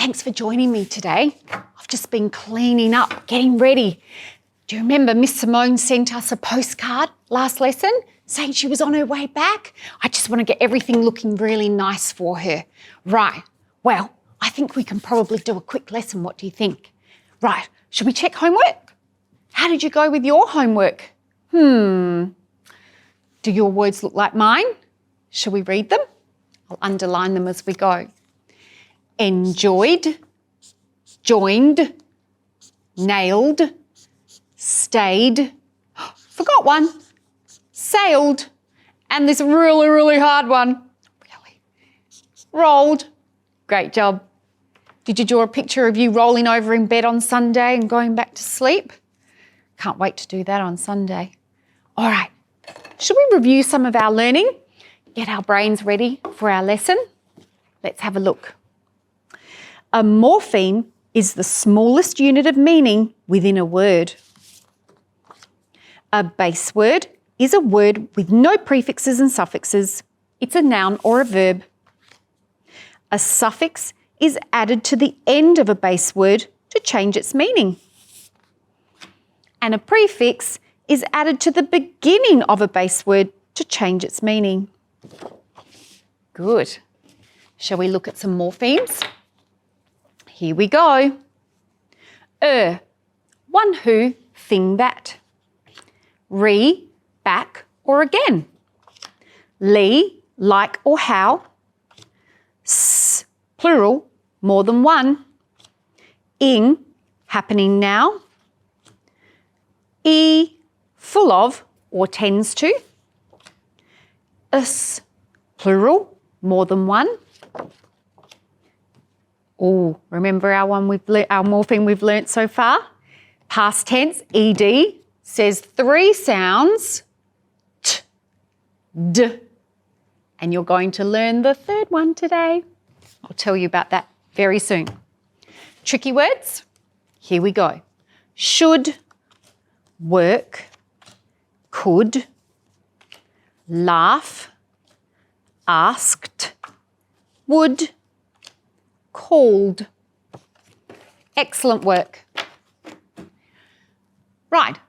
thanks for joining me today. I've just been cleaning up, getting ready. Do you remember Miss Simone sent us a postcard last lesson saying she was on her way back? I just want to get everything looking really nice for her. Right, well, I think we can probably do a quick lesson. What do you think? Right, should we check homework? How did you go with your homework? Do your words look like mine? Shall we read them? I'll underline them as we go. Enjoyed, joined, nailed, stayed, forgot one, sailed, and this really, really hard one, rolled. Great job. Did you draw a picture of you rolling over in bed on Sunday and going back to sleep? Can't wait to do that on Sunday. All right, should we review some of our learning? Get our brains ready for our lesson? Let's have a look. A morpheme is the smallest unit of meaning within a word. A base word is a word with no prefixes and suffixes. It's a noun or a verb. A suffix is added to the end of a base word to change its meaning. And a prefix is added to the beginning of a base word to change its meaning. Good. Shall we look at some morphemes? Here we go. One who, thing that. Re, back or again. Li, like or how. S, plural, more than one. Ing, happening now. E, full of or tends to. Us, plural, more than one. Oh, remember our morpheme we've learnt so far? Past tense, ed, says three sounds, t, d, and you're going to learn the third one today. I'll tell you about that very soon. Tricky words, here we go. Should, work, could, laugh, asked, would, called. Excellent work. Right,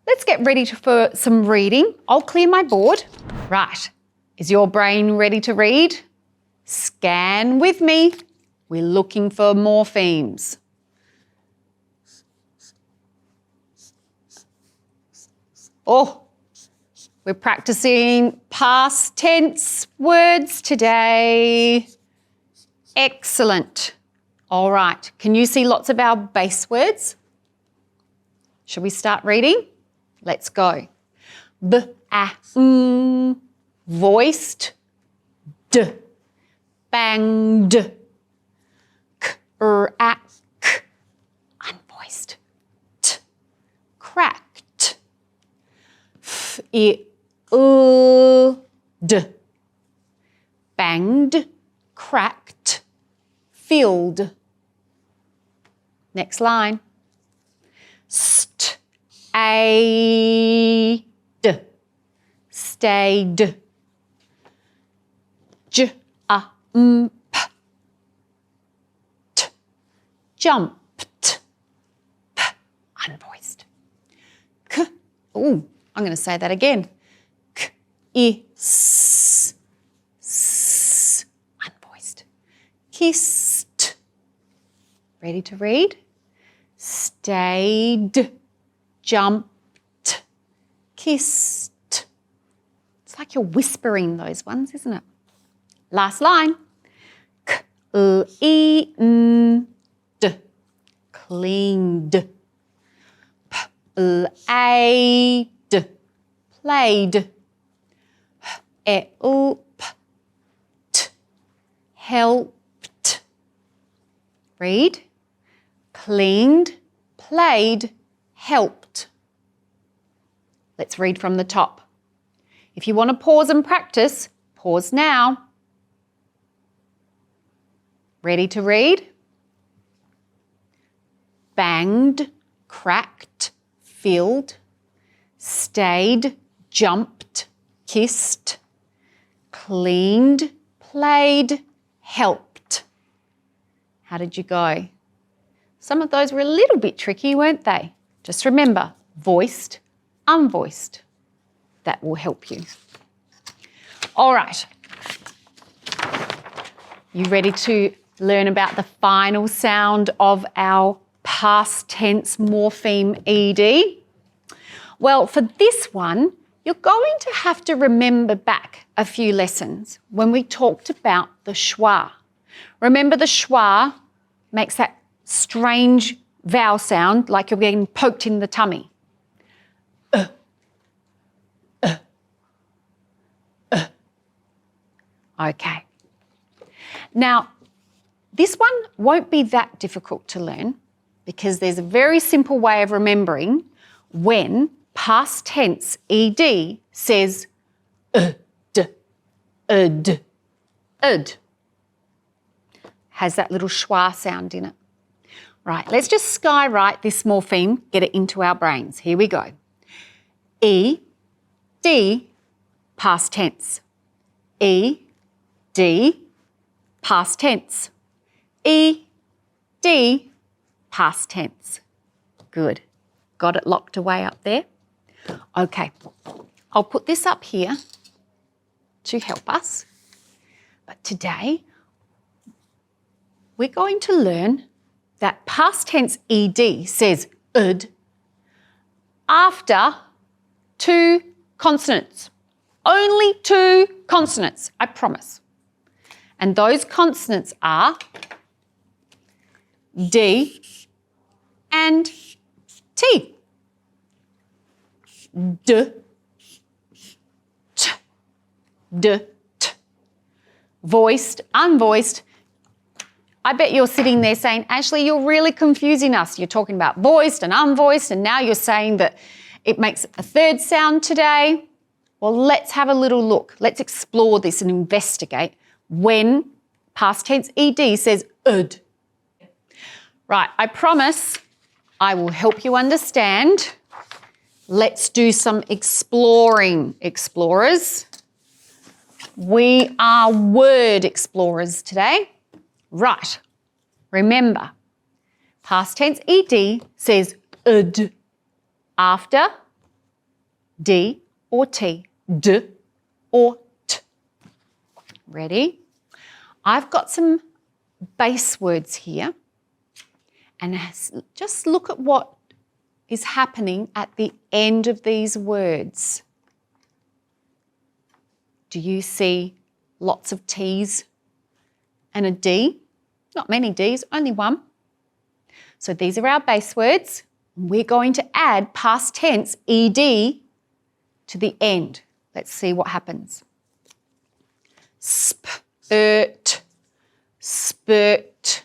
let's get ready for some reading. I'll clear my board. Right, is your brain ready to read? Scan with me. We're looking for morphemes. Oh, we're practicing past tense words today. Excellent. All right, can you see lots of our base words? Shall we start reading? Let's go. Voiced, d, banged, k, unvoiced, t, cracked, d, banged, cracked, filled. Next line. Stayed, stayed. Jumped, unvoiced. I'm going to say that again. Unvoiced. Kissed. Ready to read? Stayed, jumped, kissed. It's like you're whispering those ones, isn't it? Last line. Cleaned, cleaned. Played, played. Helped, helped. Read. Cleaned, played, helped. Let's read from the top. If you want to pause and practice, pause now. Ready to read? Banged, cracked, filled, stayed, jumped, kissed, cleaned, played, helped. How did you go? Some of those were a little bit tricky, weren't they? Just remember, voiced, unvoiced. That will help you. All right. You ready to learn about the final sound of our past tense morpheme ed? Well, for this one, you're going to have to remember back a few lessons when we talked about the schwa. Remember the schwa makes that strange vowel sound like you're getting poked in the tummy. Okay. Now, this one won't be that difficult to learn because there's a very simple way of remembering when past tense ed says ud. Has that little schwa sound in it. Right, let's just skywrite this morpheme, get it into our brains. Here we go. E, D, past tense. E, D, past tense. E, D, past tense. Good. Got it locked away up there? Okay, I'll put this up here to help us. But today, we're going to learn that past tense ed says ud after two consonants. Only two consonants, I promise. And those consonants are D and T. D, T, D, T. Voiced, unvoiced. I bet you're sitting there saying, Ashley, you're really confusing us. You're talking about voiced and unvoiced, and now you're saying that it makes a third sound today. Well, let's have a little look. Let's explore this and investigate when past tense ed says ud. Right, I promise I will help you understand. Let's do some exploring, explorers. We are word explorers today. Right, remember, past tense ed says ud after D or T, D or T. Ready? I've got some base words here, and just look at what is happening at the end of these words. Do you see lots of T's and a D? Not many D's, only one. So these are our base words. We're going to add past tense ed to the end. Let's see what happens. Spurt, spurt.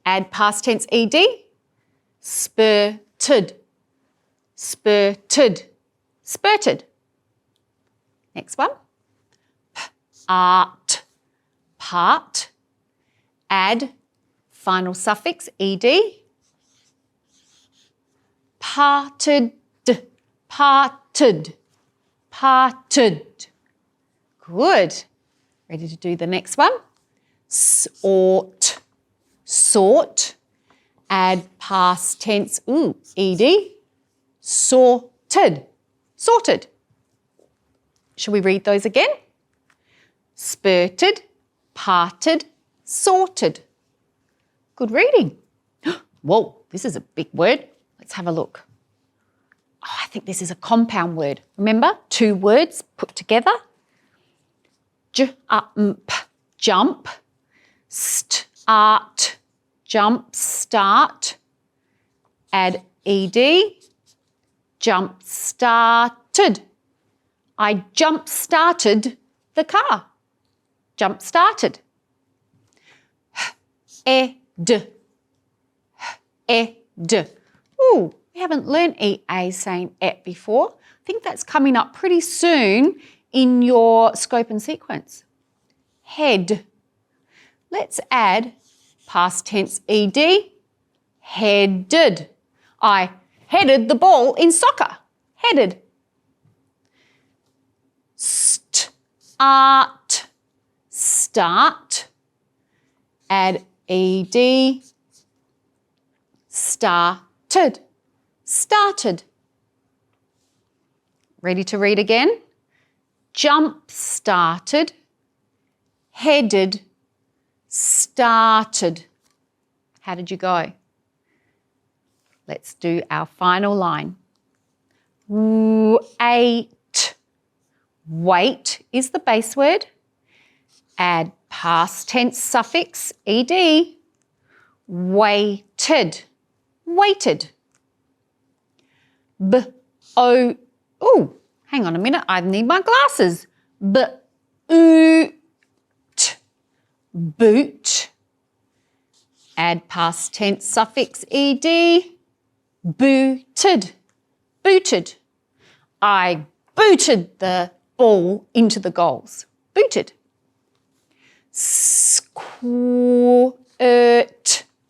Add past tense ed. Spurted, spurted, spurted. Next one. Art, part. Add final suffix ed. Parted, parted, parted. Good. Ready to do the next one? Sort, sort. Add past tense, ed. Sorted, sorted. Shall we read those again? Spurted, parted, sorted. Good reading. Whoa, this is a big word. Let's have a look. Oh, I think this is a compound word. Remember, two words put together. Jump, start, jump, start. Add ed, jump started. I jump started the car. Jump started. Ed. Ooh, we haven't learned EA saying et before. I think that's coming up pretty soon in your scope and sequence. Head. Let's add past tense ed. Headed. I headed the ball in soccer. Headed. Start. Start. Add ed. Started. Started. Ready to read again? Jump started. Headed. Started. How did you go? Let's do our final line. Ate. Wait is the base word. Add past tense suffix, ed. Waited. Waited. Oh, hang on a minute, I need my glasses. Boot. Boot. Add past tense suffix, ed. Booted. Booted. I booted the ball into the goals. Booted. Squirt.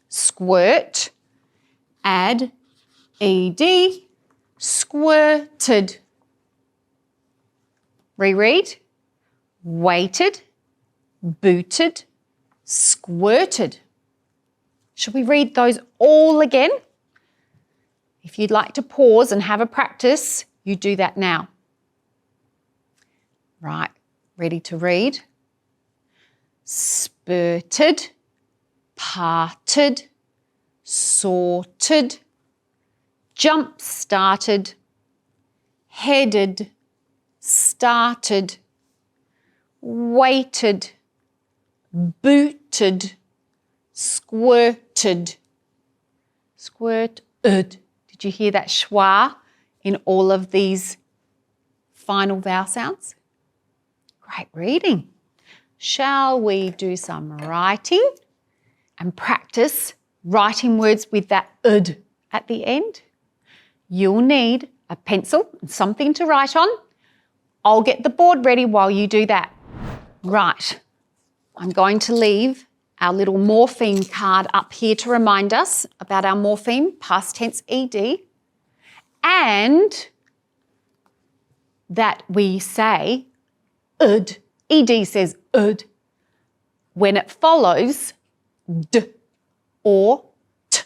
Squirt. Add ed. Squirted. Reread. Waited. Booted. Squirted. Should we read those all again? If you'd like to pause and have a practice, you do that now. Right, ready to read? Spurted, parted, sorted, jump started, headed, started, waited, booted, squirted, squirted. Did you hear that schwa in all of these final vowel sounds? Great reading. Shall we do some writing and practice writing words with that ud at the end? You'll need a pencil and something to write on. I'll get the board ready while you do that. Right, I'm going to leave our little morpheme card up here to remind us about our morpheme, past tense ed, and that we say ud. Ed says ud when it follows d or t.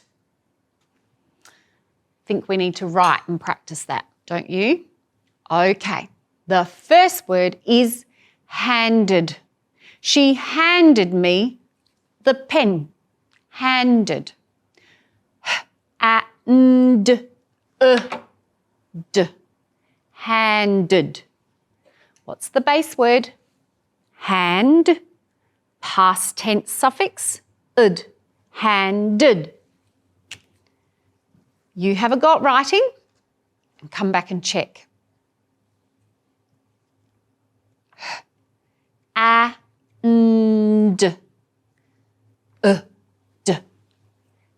Think we need to write and practice that, don't you? Okay, the first word is handed. She handed me the pen. Handed. And d. Handed. What's the base word? Hand. Past tense suffix, ud. Handed. You have a go at writing and come back and check. And d.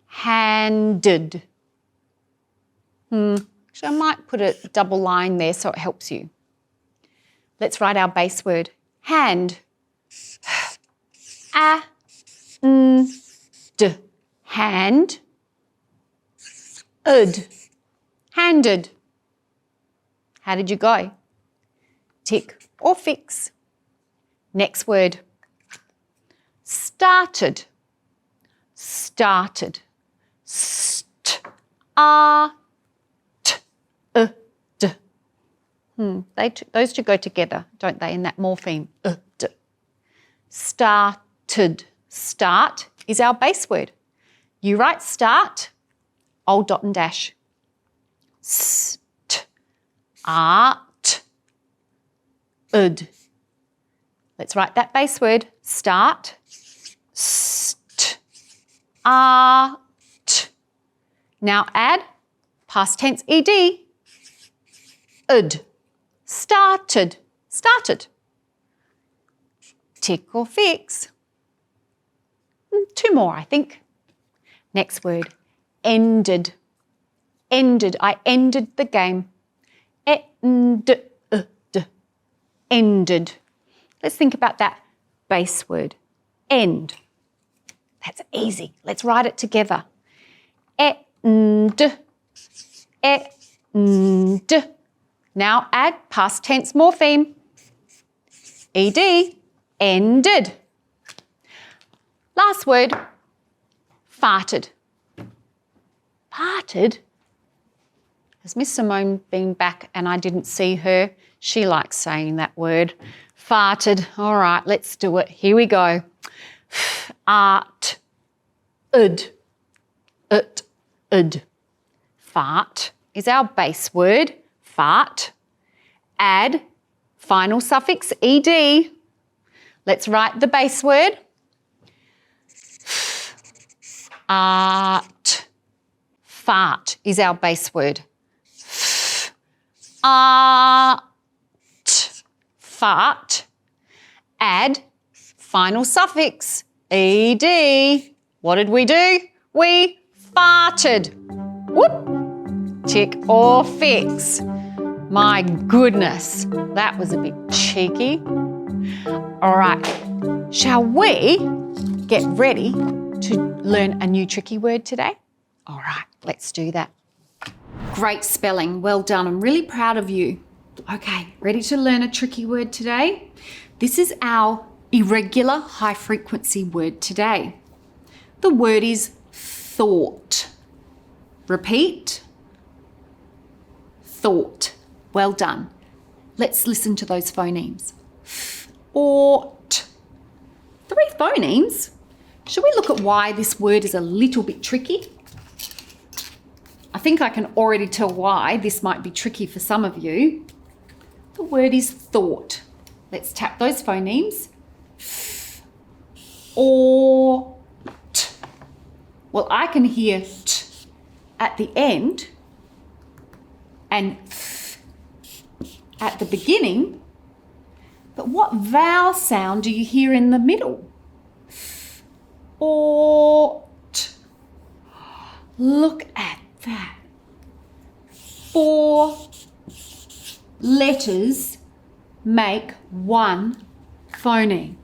Handed. So I might put a double line there so it helps you. Let's write our base word. Hand. D. Hand. Ud. Handed. How did you go? Tick or fix. Next word. Started. Started. Those two go together, don't they, in that morpheme? D. Started. Start is our base word. You write start, I'll dot and dash. Art. Ud. Let's write that base word. Start. Art. Now add past tense ed. Ud. Started. Started. Tick or fix. Two more, I think. Next word. Ended. Ended. I ended the game. Ended. Ended. Let's think about that base word. End. That's easy. Let's write it together. End. End. Now add past tense morpheme. Ed. Ended. Last word, farted. Farted? Has Miss Simone been back and I didn't see her? She likes saying that word. Farted. All right, let's do it. Here we go. Art. Ud. Ut. Ud. Fart is our base word. Fart. Add. Final suffix, ed. Let's write the base word. Art. Fart is our base word. Art. Fart. Add. Final suffix, ed. What did we do? We farted. Whoop. Tick or fix. My goodness, that was a bit cheeky. All right, shall we get ready to learn a new tricky word today? All right, let's do that. Great spelling, well done. I'm really proud of you. Okay, ready to learn a tricky word today? This is our irregular high frequency word today. The word is thought. Repeat. Thought. Well done. Let's listen to those phonemes. Ought. 3 phonemes. Shall we look at why this word is a little bit tricky? I think I can already tell why this might be tricky for some of you. The word is thought. Let's tap those phonemes. Ought. Well, I can hear t at the end and at the beginning, but what vowel sound do you hear in the middle? Ought. Look at that. 4 letters make 1 phoneme.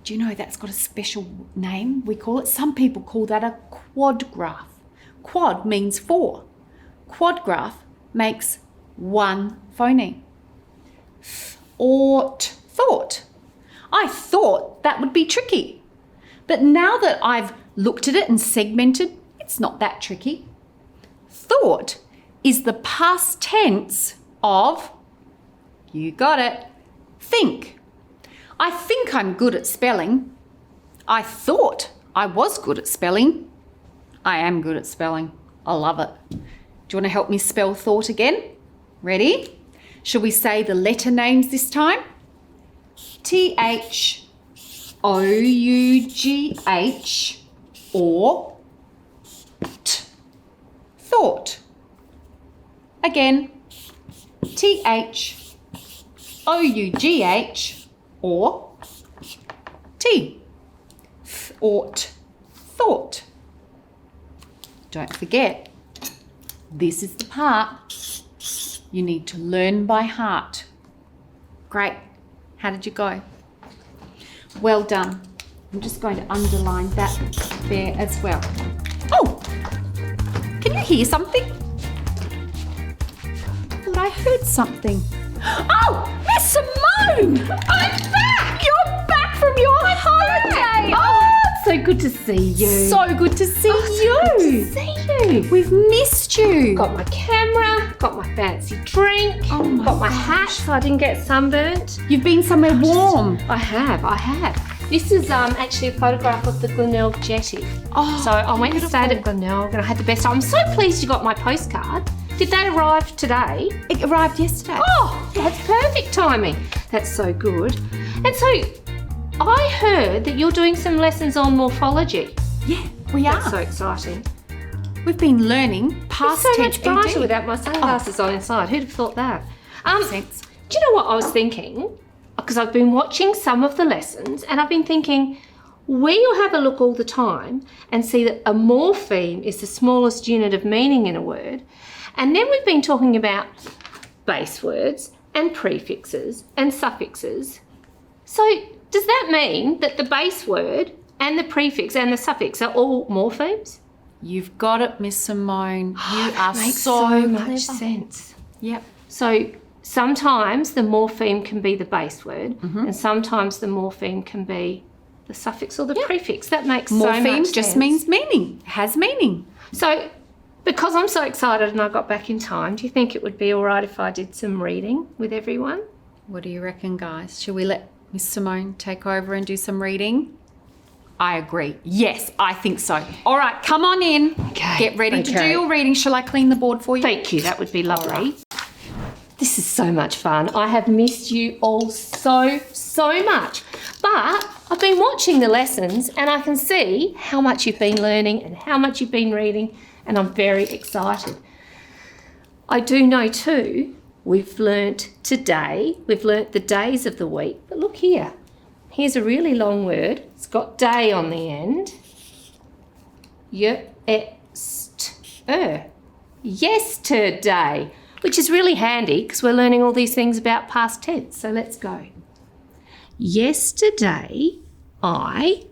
Do you know that's got a special name? We call it, some people call that a quadgraph. Quad means 4. Quadgraph makes 1 phoneme. Ought. Thought. I thought that would be tricky. But now that I've looked at it and segmented, it's not that tricky. Thought is the past tense of, you got it, think. I think I'm good at spelling. I thought I was good at spelling. I am good at spelling. I love it. Do you want to help me spell thought again? Ready? Shall we say the letter names this time? T-H-O-U-G-H or T. Thought. Again, T-H-O-U-G-H or T. Ought. Thought. Don't forget, this is the part you need to learn by heart. Great. How did you go? Well done. I'm just going to underline that there as well. Oh, can you hear something? I thought I heard something. Oh, Miss Simone! I'm back! You're back from your holiday! Oh, it's so good to see you. So good to see you. So good to see you. We've missed you. Got my camera, got my fancy drink, got my hat so I didn't get sunburnt. You've been somewhere warm. I have. This is actually a photograph of the Glenelg jetty. Oh, so I went and stayed at Glenelg and I had the best time. I'm so pleased you got my postcard. Did they arrive today? It arrived yesterday. Oh, that's perfect timing. That's so good. And so I heard that you're doing some lessons on morphology. Yeah, we are. That's so exciting. We've been learning past It's so tense much brighter ED. without my sunglasses on inside. Who'd have thought that? Makes sense. Do you know what I was thinking? Because I've been watching some of the lessons and I've been thinking, we'll have a look all the time and see that a morpheme is the smallest unit of meaning in a word. And then we've been talking about base words and prefixes and suffixes. So does that mean that the base word and the prefix and the suffix are all morphemes? You've got it, Miss Simone. You are Makes so much clever. sense. Yep. So sometimes the morpheme can be the base word and sometimes the morpheme can be the suffix or the prefix. That makes so Morpheme much sense. just means meaning, has meaning. So because I'm so excited and I got back in time, do you think it would be all right if I did some reading with everyone? What do you reckon, guys? Shall we let Miss Simone take over and do some reading? I agree. Yes, I think so. All right, come on in. Okay. Get ready to do your reading. Shall I clean the board for you? Thank you, that would be lovely. This is so much fun. I have missed you all so much. But I've been watching the lessons and I can see how much you've been learning and how much you've been reading, and I'm very excited. I do know too, we've learnt today, we've learnt the days of the week, but look here. Here's a really long word. It's got day on the end. Yesterday, which is really handy because we're learning all these things about past tense. So let's go. Yesterday, I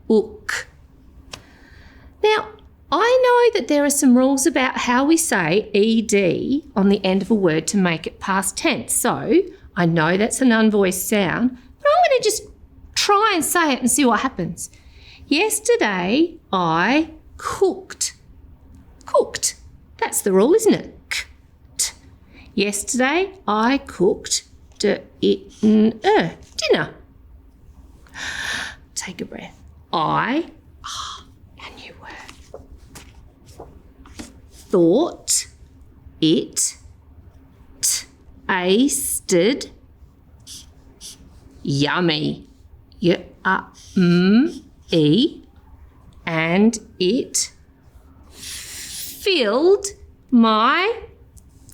cooked. Now, I know that there are some rules about how we say ed on the end of a word to make it past tense. So I know that's an unvoiced sound, but I'm going to just try and say it and see what happens. Yesterday, I cooked. Cooked. That's the rule, isn't it? Cooked. Yesterday, I cooked dinner. Take a breath. A new word. Thought it tasted yummy. And it filled my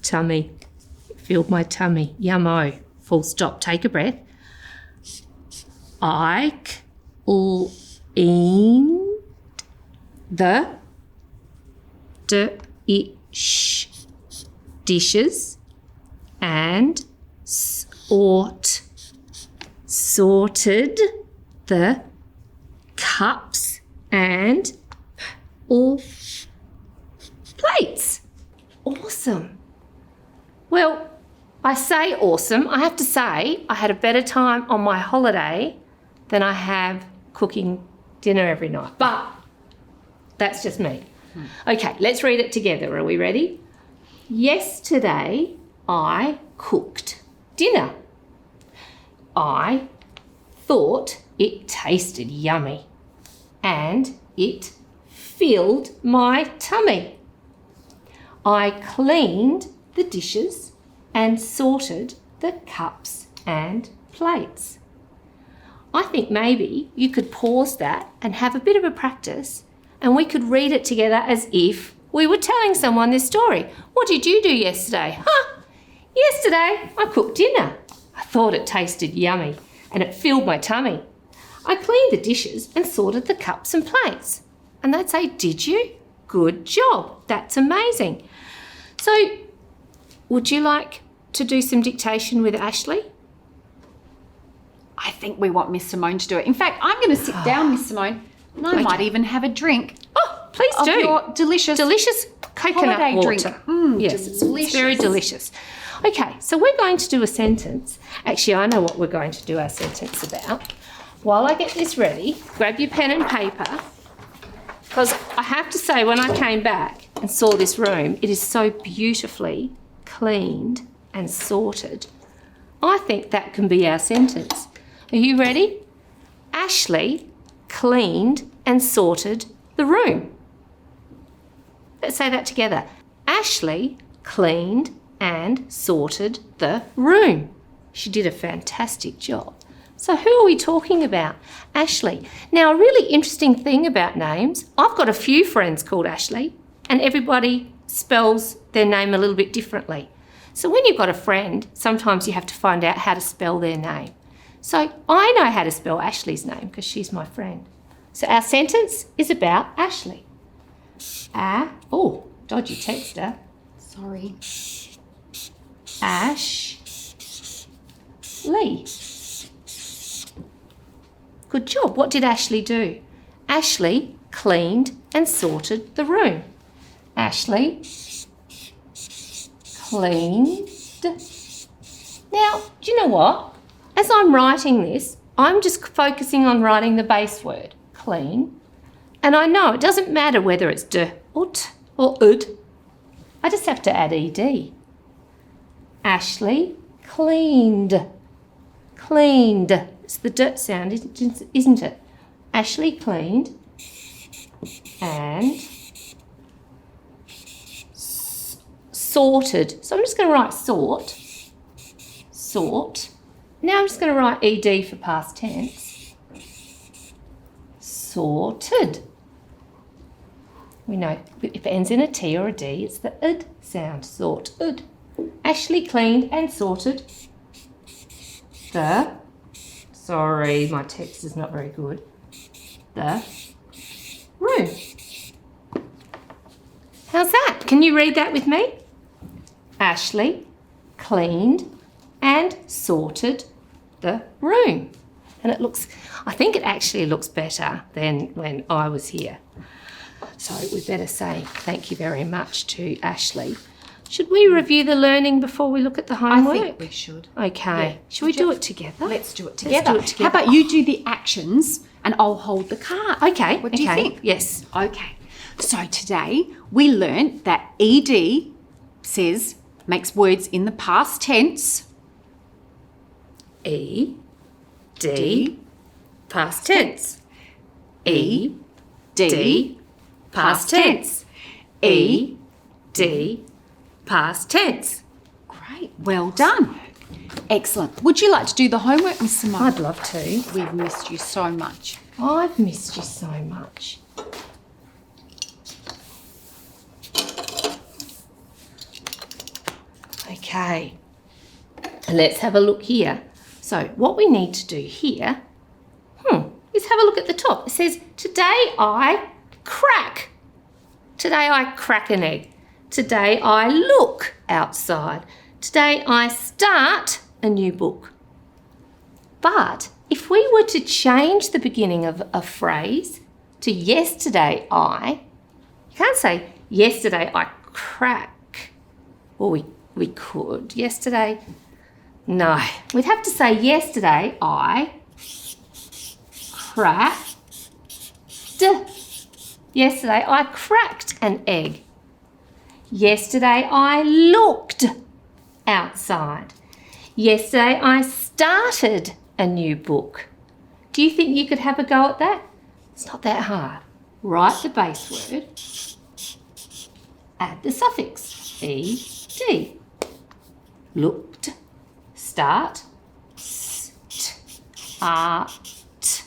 tummy. It filled my tummy. Yummo. Full stop. Take a breath. I cleaned the dishes and sorted the cups and plates. Awesome. Well, I say awesome. I have to say I had a better time on my holiday than I have cooking dinner every night. But that's just me. Okay, let's read it together. Are we ready? Yesterday, I cooked dinner. I thought it tasted yummy and it filled my tummy. I cleaned the dishes and sorted the cups and plates. I think maybe you could pause that and have a bit of a practice, and we could read it together as if we were telling someone this story. What did you do yesterday? Yesterday I cooked dinner. I thought it tasted yummy and it filled my tummy. I cleaned the dishes and sorted the cups and plates. And they'd say, did you? Good job. That's amazing. So, would you like to do some dictation with Ashley? I think we want Miss Simone to do it. In fact, I'm going to sit down, Miss Simone, and I might even have a drink. Oh, please of do. Your delicious coconut holiday water. drink. Yes, it's very delicious. Okay, so we're going to do a sentence. Actually, I know what we're going to do our sentence about. While I get this ready, grab your pen and paper, because I have to say, when I came back and saw this room, it is so beautifully cleaned and sorted. I think that can be our sentence. Are you ready? Ashley cleaned and sorted the room. Let's say that together. Ashley cleaned and sorted the room. She did a fantastic job. So who are we talking about? Ashley. Now, a really interesting thing about names, I've got a few friends called Ashley, and everybody spells their name a little bit differently. So when you've got a friend, sometimes you have to find out how to spell their name. So I know how to spell Ashley's name because she's my friend. So our sentence is about Ashley. Dodgy texter. Sorry. Ashley. Good job. What did Ashley do? Ashley cleaned and sorted the room. Ashley cleaned. Now, do you know what? as I'm writing this, I'm just focusing on writing the base word, clean. And I know it doesn't matter whether it's d or t or ud. I just have to add ed. Ashley cleaned. Cleaned. It's the d sound, isn't it? Ashley cleaned and sorted. So I'm just going to write sort. Sort. Now I'm just going to write ed for past tense. Sorted. We know if it ends in a T or a D, it's the id sound. Sorted. Ashley cleaned and sorted the, sorry, my text is not very good, the room. How's that? Can you read that with me? Ashley cleaned and sorted the room. And it looks, I think it actually looks better than when I was here. So we better say thank you very much to Ashley. Should we review the learning before we look at the homework? I think we should. Okay. Yeah. Should we do it together? Let's do it together. Let's do it together. How about you do the actions and I'll hold the card? Okay. What do you think? Yes. Okay. So today we learnt that ed makes words in the past tense. E, D, past tense. E, D, past tense. E, D, past tense. Great. Well done. Excellent. Would you like to do the homework, Miss Simone? I'd love to. We've missed you so much. I've missed you so much. Okay, let's have a look here. So what we need to do here, is have a look at the top. It says, today I crack. Today I crack an egg. Today I look outside. Today I start a new book. But if we were to change the beginning of a phrase to yesterday I, you can't say yesterday I crack. Well, we could. Yesterday, no. We'd have to say yesterday I cracked. Yesterday I cracked an egg. Yesterday I looked outside. Yesterday I started a new book. Do you think you could have a go at that? It's not that hard. Write the base word, add the suffix, ed. Looked, start, art,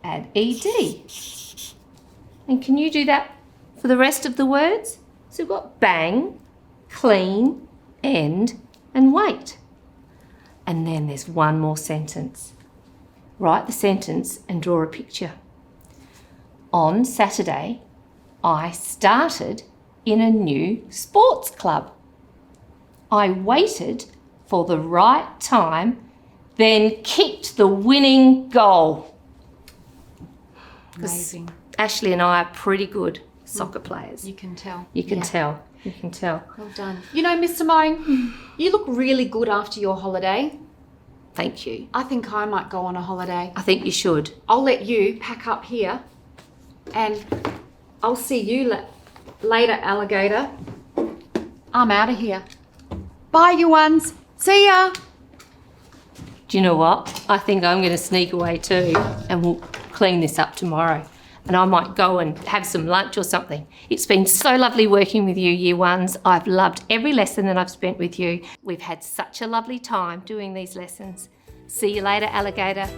add ed. And can you do that for the rest of the words? So we've got bang, clean, end, and wait. And then there's one more sentence. Write the sentence and draw a picture. On Saturday, I started in a new sports club. I waited for the right time, then kicked the winning goal. Amazing. Ashley and I are pretty good soccer players. You can tell. You can tell. You can tell. Well done. You know, Miss Simone, you look really good after your holiday. Thank you. I think I might go on a holiday. I think you should. I'll let you pack up here and I'll see you later, alligator. I'm out of here. Bye, you ones. See ya. Do you know what? I think I'm going to sneak away too and we'll clean this up tomorrow. And I might go and have some lunch or something. It's been so lovely working with you, Year Ones. I've loved every lesson that I've spent with you. We've had such a lovely time doing these lessons. See you later, alligator.